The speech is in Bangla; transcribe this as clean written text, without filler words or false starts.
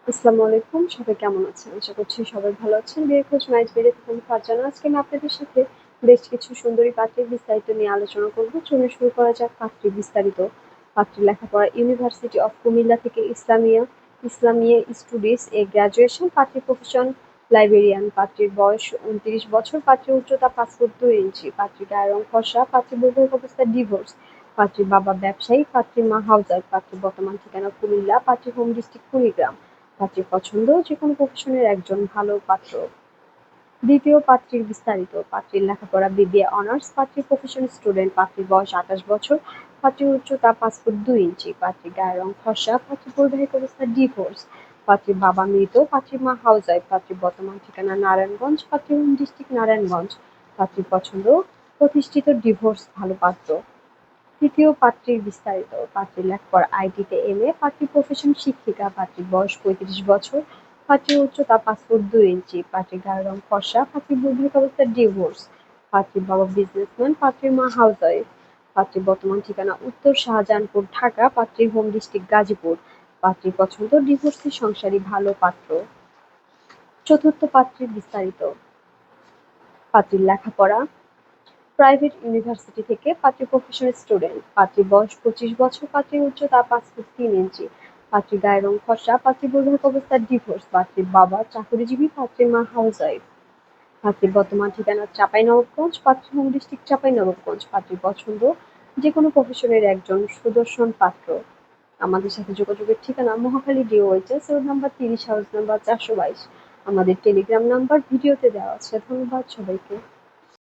আসসালামু আলাইকুম। সবাই কেমন আছেন? আশা করছি সবাই ভালো আছেন। বিয়ের খোঁজ মাইজ বেড়ে থেকে আমি ফারজানা। আজকে আমি আপনাদের সাথে বেশ কিছু সুন্দরী পাত্রীর বিস্তারিত নিয়ে আলোচনা করব। চলুন শুরু করা যাক পাত্রীর বিস্তারিত। পাত্রীর লেখাপড়া ইউনিভার্সিটি অফ কুমিল্লা থেকে ইসলামিয়া স্টাডিজ এ গ্র্যাজুয়েশন। পাত্রীর প্রফেশন লাইব্রেরিয়ান। পাত্রীর বয়স ২৯ বছর। পাত্রীর উচ্চতা ৫ ফুট ২ ইঞ্চি। পাত্রীর গায়ের রং ফর্সা। পাত্রীর বৈবাহিক অবস্থা ডিভোর্স। পাত্রীর বাবা ব্যবসায়ী। পাত্রীর মা হাউসওয়াইফ। পাত্রীর বর্তমান ঠিকানা কুমিল্লা। পাত্রীর হোম ডিস্ট্রিক্ট কুড়িগ্রাম। পাত্রীর পছন্দ যেকোনো প্রফেশনের একজন ভালো পাত্র। দ্বিতীয় পাত্রীর বিস্তারিত। পাত্রীর লেখাপড়া বিবিএ অনার্স। পাত্রীর প্রফেশন স্টুডেন্ট। পাত্রীর বয়স ২৮ বছর। পাত্রীর উচ্চতা ৫ ফুট ২ ইঞ্চি। পাত্রীর গায়ের রং ফর্সা। পাত্রীর বৈবাহিক অবস্থা ডিভোর্স। পাত্রীর বাবা মৃত। পাত্রীর মা হাউসওয়াইফ। পাত্রীর বর্তমান ঠিকানা নারায়ণগঞ্জ। পাত্রীর হোম ডিস্ট্রিক্ট নারায়ণগঞ্জ। পাত্রীর পছন্দ প্রতিষ্ঠিত ডিভোর্স ভালো পাত্র। তৃতীয় পাত্রীর বিস্তারিত। পাত্রীর লেখাপড়া আইটিতে এমএ। পাত্রীর প্রফেশন শিক্ষিকা। পাত্রীর বয়স ৩৫ বছর। পাত্রীর উচ্চতা ৫ ফুট ২ ইঞ্চি। পাত্রীর গায়ের রং ফর্সা। পাত্রীর বৈবাহিক অবস্থা ডিভোর্স। পাত্রীর বাবা বিজনেসম্যান। পাত্রীর মা হাউসওয়াইফ। পাত্রীর বর্তমান ঠিকানা উত্তর শাহজাহানপুর ঢাকা। পাত্রীর হোম ডিস্ট্রিক্ট গাজীপুর। পাত্রীর পছন্দ ডিভোর্সি সংসারী ভালো পাত্র। চতুর্থ পাত্রীর বিস্তারিত। পাত্রীর লেখাপড়া প্রাইভেট ইউনিভার্সিটি থেকে। পাত্রীর প্রফেশন স্টুডেন্ট। পাত্রীর বয়স ২৫ বছর। পাত্রীর উচ্চতা ৫ ফুট ৩ ইঞ্চি। পাত্রীর গায়ের রং ফর্সা। পাত্রীর বৈবাহিক অবস্থা ডিভোর্স। পাত্রীর বাবা চাকুরিজীবী। পাত্রীর মা হাউসওয়াইফ। পাত্রীর বর্তমান ঠিকানা চাঁপাইনবাবগঞ্জ। পাত্রীর হোম ডিস্ট্রিক্ট চাঁপাইনবাবগঞ্জ। পাত্রীর পছন্দ যেকোনো প্রফেশনের একজন সুদর্শন পাত্র। আমাদের সাথে যোগাযোগের ঠিকানা Mohakhali DOHS road number ৩০, house number ৪২২। আমাদের টেলিগ্রাম নাম্বার ভিডিওতে দেওয়া আছে। ধন্যবাদ সবাইকে।